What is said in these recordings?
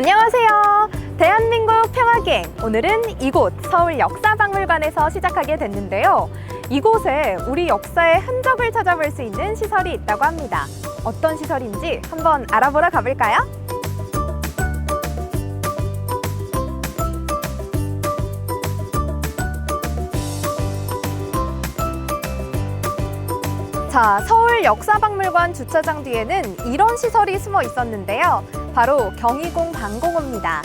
안녕하세요. 대한민국 평화기행. 오늘은 이곳 서울역사박물관에서 시작하게 됐는데요. 이곳에 우리 역사의 흔적을 찾아볼 수 있는 시설이 있다고 합니다. 어떤 시설인지 한번 알아보러 가볼까요? 자, 서울역사박물관 주차장 뒤에는 이런 시설이 숨어 있었는데요. 바로 경희궁 방공호입니다.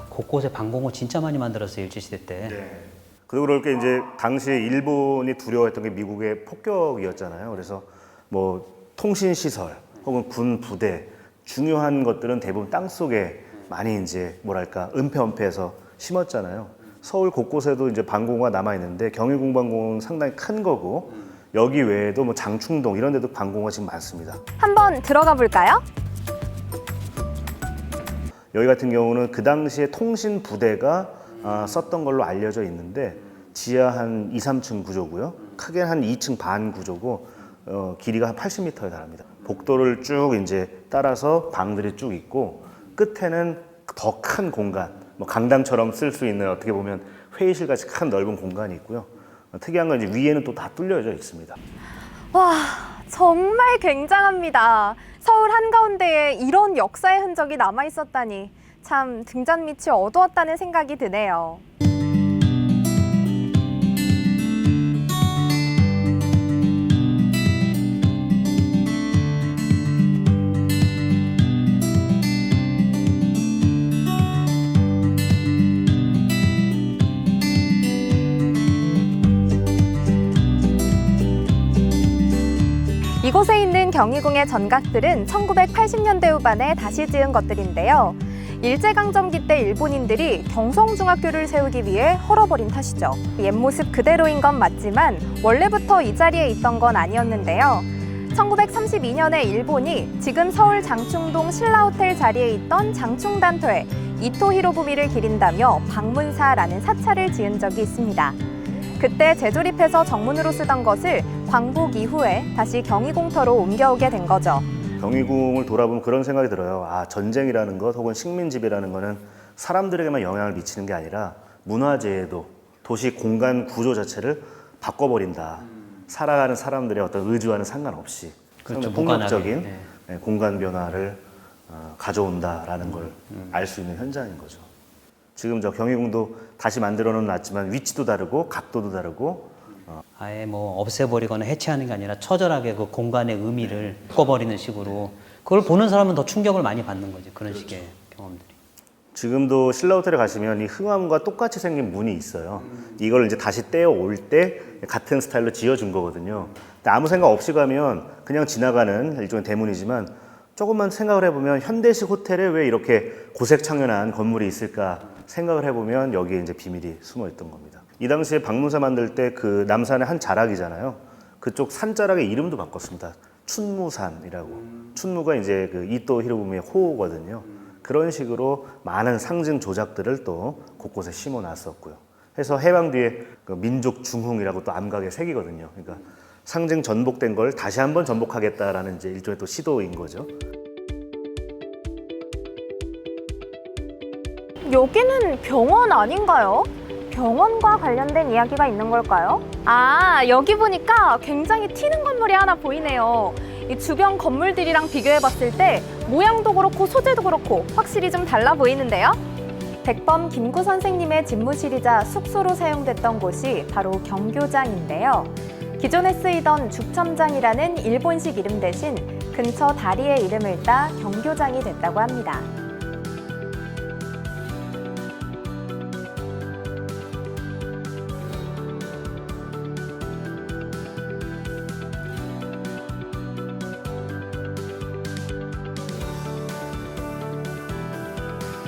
곳곳에 방공호 진짜 많이 만들었어요, 일제시대 때. 네. 그리고 그렇게 이제 당시에 일본이 두려워했던 게 미국의 폭격이었잖아요. 그래서 뭐 통신 시설 혹은 군 부대 중요한 것들은 대부분 땅 속에 많이 이제 뭐랄까 은폐해서 심었잖아요. 서울 곳곳에도 이제 방공호가 남아 있는데 경희궁 방공호는 상당히 큰 거고 여기 외에도 뭐 장충동 이런 데도 방공호가 지금 많습니다. 한번 들어가 볼까요? 여기 같은 경우는 그 당시에 통신 부대가 썼던 걸로 알려져 있는데 지하 한 2, 3층 구조고요. 크게 한 2층 반 구조고 길이가 한 80m에 달합니다. 복도를 쭉 이제 따라서 방들이 쭉 있고 끝에는 더 큰 공간, 뭐 강당처럼 쓸 수 있는 어떻게 보면 회의실 같이 큰 넓은 공간이 있고요. 특이한 건 이제 위에는 또 다 뚫려져 있습니다. 와, 정말 굉장합니다. 서울 한가운데에 이런 역사의 흔적이 남아 있었다니 참 등잔밑이 어두웠다는 생각이 드네요. 이곳에 있는 경희궁의 전각들은 1980년대 후반에 다시 지은 것들인데요. 일제강점기 때 일본인들이 경성중학교를 세우기 위해 헐어버린 탓이죠. 옛 모습 그대로인 건 맞지만 원래부터 이 자리에 있던 건 아니었는데요. 1932년에 일본이 지금 서울 장충동 신라호텔 자리에 있던 장충단터에 이토 히로부미를 기린다며 방문사라는 사찰을 지은 적이 있습니다. 그때 재조립해서 정문으로 쓰던 것을 광복 이후에 다시 경희궁터로 옮겨오게 된 거죠. 경희궁을 돌아보면 그런 생각이 들어요. 전쟁이라는 것 혹은 식민지배라는 거는 사람들에게만 영향을 미치는 게 아니라 문화재에도 도시 공간 구조 자체를 바꿔버린다. 살아가는 사람들의 어떤 의지와는 상관없이 그렇죠, 폭력적인 공간 변화를 가져온다라는 걸 알 수 있는 현장인 거죠. 지금 저 경희궁도 다시 만들어 놨지만 위치도 다르고 각도도 다르고 아예 뭐 없애버리거나 해체하는 게 아니라 처절하게 그 공간의 의미를 바꿔버리는 식으로 그걸 보는 사람은 더 충격을 많이 받는 거지. 그런 식의 경험들이. 지금도 신라호텔에 가시면 이 흥암과 똑같이 생긴 문이 있어요. 이걸 이제 다시 떼어 올 때 같은 스타일로 지어준 거거든요. 근데 아무 생각 없이 가면 그냥 지나가는 일종의 대문이지만 조금만 생각을 해보면 현대식 호텔에 왜 이렇게 고색창연한 건물이 있을까 생각을 해보면 여기에 이제 비밀이 숨어 있던 겁니다. 이 당시에 방문사 만들 때 그 남산의 한 자락이잖아요. 그쪽 산자락의 이름도 바꿨습니다. 춘무산이라고. 춘무가 이제 그 이토 히로부미의 호거든요. 그런 식으로 많은 상징 조작들을 또 곳곳에 심어 놨었고요. 해서 해방 뒤에 그 민족 중흥이라고 또 암각의 색이거든요. 그러니까 상징 전복된 걸 다시 한번 전복하겠다라는 이제 일종의 또 시도인 거죠. 여기는 병원 아닌가요? 병원과 관련된 이야기가 있는 걸까요? 여기 보니까 굉장히 튀는 건물이 하나 보이네요. 이 주변 건물들이랑 비교해봤을 때 모양도 그렇고 소재도 그렇고 확실히 좀 달라 보이는데요? 백범 김구 선생님의 집무실이자 숙소로 사용됐던 곳이 바로 경교장인데요. 기존에 쓰이던 죽첨장이라는 일본식 이름 대신 근처 다리의 이름을 따 경교장이 됐다고 합니다.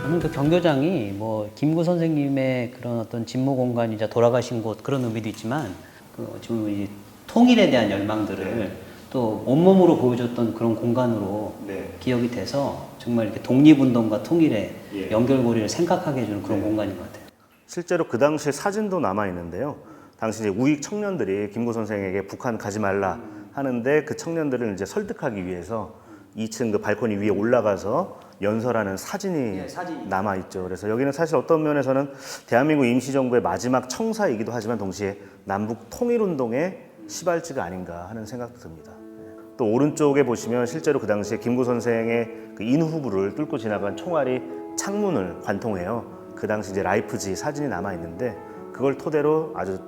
저는 그 경교장이 뭐 김구 선생님의 그런 어떤 집무 공간이자 돌아가신 곳 그런 의미도 있지만 지금 이 통일에 대한 열망들을 또 온몸으로 보여줬던 그런 공간으로 기억이 돼서 정말 이렇게 독립운동과 통일의 연결고리를 생각하게 해주는 그런 공간인 것 같아요. 실제로 그 당시에 사진도 남아 있는데요. 당시 이제 우익 청년들이 김구 선생에게 북한 가지 말라 하는데 그 청년들을 이제 설득하기 위해서 2층 그 발코니 위에 올라가서 연설하는 사진이 남아 있죠. 그래서 여기는 사실 어떤 면에서는 대한민국 임시정부의 마지막 청사이기도 하지만 동시에 남북 통일운동의 시발지가 아닌가 하는 생각도 듭니다. 또 오른쪽에 보시면 실제로 그 당시에 김구 선생의 그 인후부를 뚫고 지나간 총알이 창문을 관통해요. 그 당시 이제 라이프지 사진이 남아 있는데 그걸 토대로 아주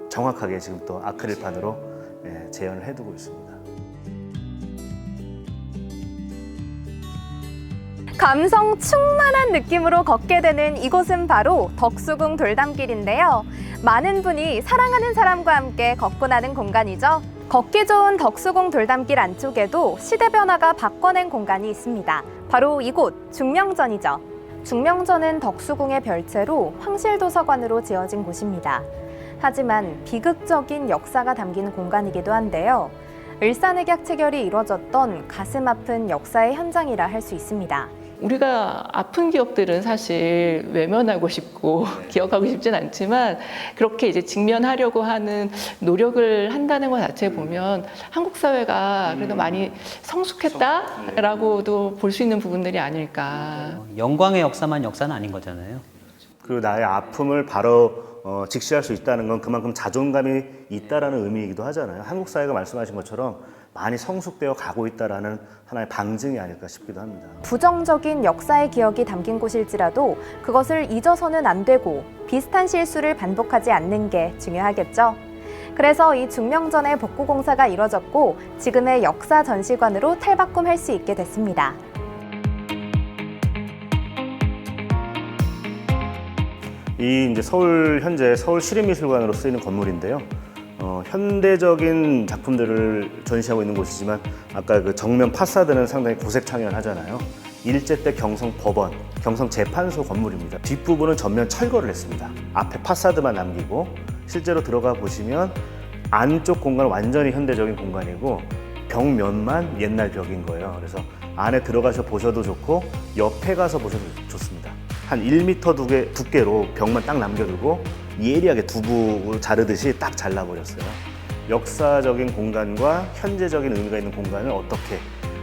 정확하게 지금 또 아크릴판으로 재현을 해두고 있습니다. 감성 충만한 느낌으로 걷게 되는 이곳은 바로 덕수궁 돌담길인데요. 많은 분이 사랑하는 사람과 함께 걷고 나는 공간이죠. 걷기 좋은 덕수궁 돌담길 안쪽에도 시대 변화가 바꿔낸 공간이 있습니다. 바로 이곳 중명전이죠. 중명전은 덕수궁의 별채로 황실도서관으로 지어진 곳입니다. 하지만 비극적인 역사가 담긴 공간이기도 한데요. 을사늑약 체결이 이뤄졌던 가슴 아픈 역사의 현장이라 할 수 있습니다. 우리가 아픈 기억들은 사실 외면하고 싶고 기억하고 싶진 않지만 그렇게 이제 직면하려고 하는 노력을 한다는 것 자체 보면 한국 사회가 그래도 많이 성숙했다라고도 볼 수 있는 부분들이 아닐까. 영광의 역사만 역사는 아닌 거잖아요. 그리고 나의 아픔을 바로 직시할 수 있다는 건 그만큼 자존감이 있다라는 의미이기도 하잖아요. 한국 사회가 말씀하신 것처럼 많이 성숙되어 가고 있다라는 하나의 방증이 아닐까 싶기도 합니다. 부정적인 역사의 기억이 담긴 곳일지라도 그것을 잊어서는 안 되고 비슷한 실수를 반복하지 않는 게 중요하겠죠. 그래서 이 중명전의 복구 공사가 이뤄졌고 지금의 역사 전시관으로 탈바꿈할 수 있게 됐습니다. 이 이제 현재 서울시립미술관으로 쓰이는 건물인데요. 현대적인 작품들을 전시하고 있는 곳이지만 아까 그 정면 파사드는 상당히 고색창연하잖아요. 일제 때 경성법원, 경성재판소 건물입니다. 뒷부분은 전면 철거를 했습니다. 앞에 파사드만 남기고 실제로 들어가 보시면 안쪽 공간은 완전히 현대적인 공간이고 벽면만 옛날 벽인 거예요. 그래서 안에 들어가서 보셔도 좋고 옆에 가서 보셔도 좋습니다. 한 1m 두께로 벽만 딱 남겨두고 예리하게 두부 자르듯이 딱 잘라버렸어요. 역사적인 공간과 현재적인 의미가 있는 공간을 어떻게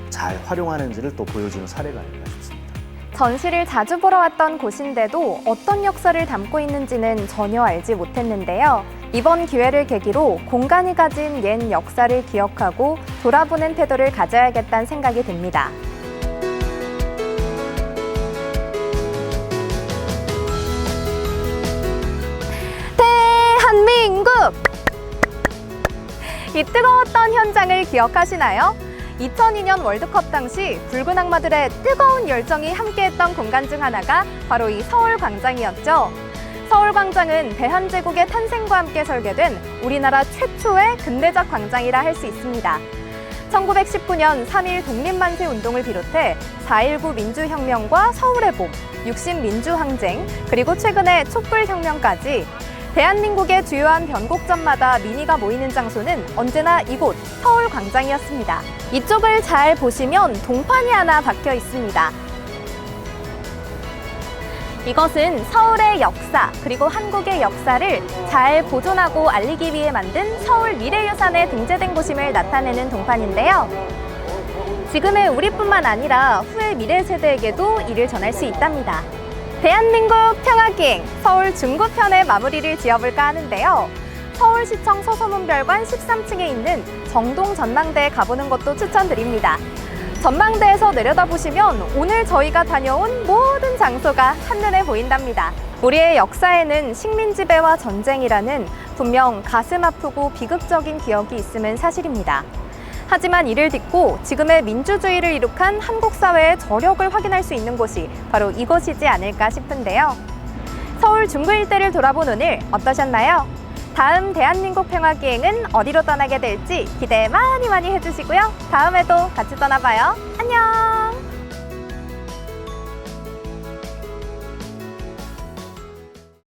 잘 활용하는지를 또 보여주는 사례가 아닐까 싶습니다. 전시를 자주 보러 왔던 곳인데도 어떤 역사를 담고 있는지는 전혀 알지 못했는데요. 이번 기회를 계기로 공간이 가진 옛 역사를 기억하고 돌아보는 태도를 가져야겠다는 생각이 듭니다. 대한민국! 이 뜨거웠던 현장을 기억하시나요? 2002년 월드컵 당시 붉은 악마들의 뜨거운 열정이 함께했던 공간 중 하나가 바로 이 서울광장이었죠. 서울광장은 대한제국의 탄생과 함께 설계된 우리나라 최초의 근대적 광장이라 할 수 있습니다. 1919년 3.1 독립만세 운동을 비롯해 4.19 민주혁명과 서울의 봄, 60 민주항쟁, 그리고 최근의 촛불혁명까지 대한민국의 주요한 변곡점마다 민의가 모이는 장소는 언제나 이곳 서울광장이었습니다. 이쪽을 잘 보시면 동판이 하나 박혀 있습니다. 이것은 서울의 역사 그리고 한국의 역사를 잘 보존하고 알리기 위해 만든 서울미래유산에 등재된 곳임을 나타내는 동판인데요. 지금의 우리뿐만 아니라 후의 미래 세대에게도 이를 전할 수 있답니다. 대한민국 평화기행 서울 중구편의 마무리를 지어볼까 하는데요. 서울시청 서소문별관 13층에 있는 정동 전망대에 가보는 것도 추천드립니다. 전망대에서 내려다보시면 오늘 저희가 다녀온 모든 장소가 한눈에 보인답니다. 우리의 역사에는 식민지배와 전쟁이라는 분명 가슴 아프고 비극적인 기억이 있음은 사실입니다. 하지만 이를 딛고 지금의 민주주의를 이룩한 한국 사회의 저력을 확인할 수 있는 곳이 바로 이곳이지 않을까 싶은데요. 서울 중구 일대를 돌아본 오늘 어떠셨나요? 다음 대한민국 평화기행은 어디로 떠나게 될지 기대 많이 해주시고요. 다음에도 같이 떠나봐요. 안녕!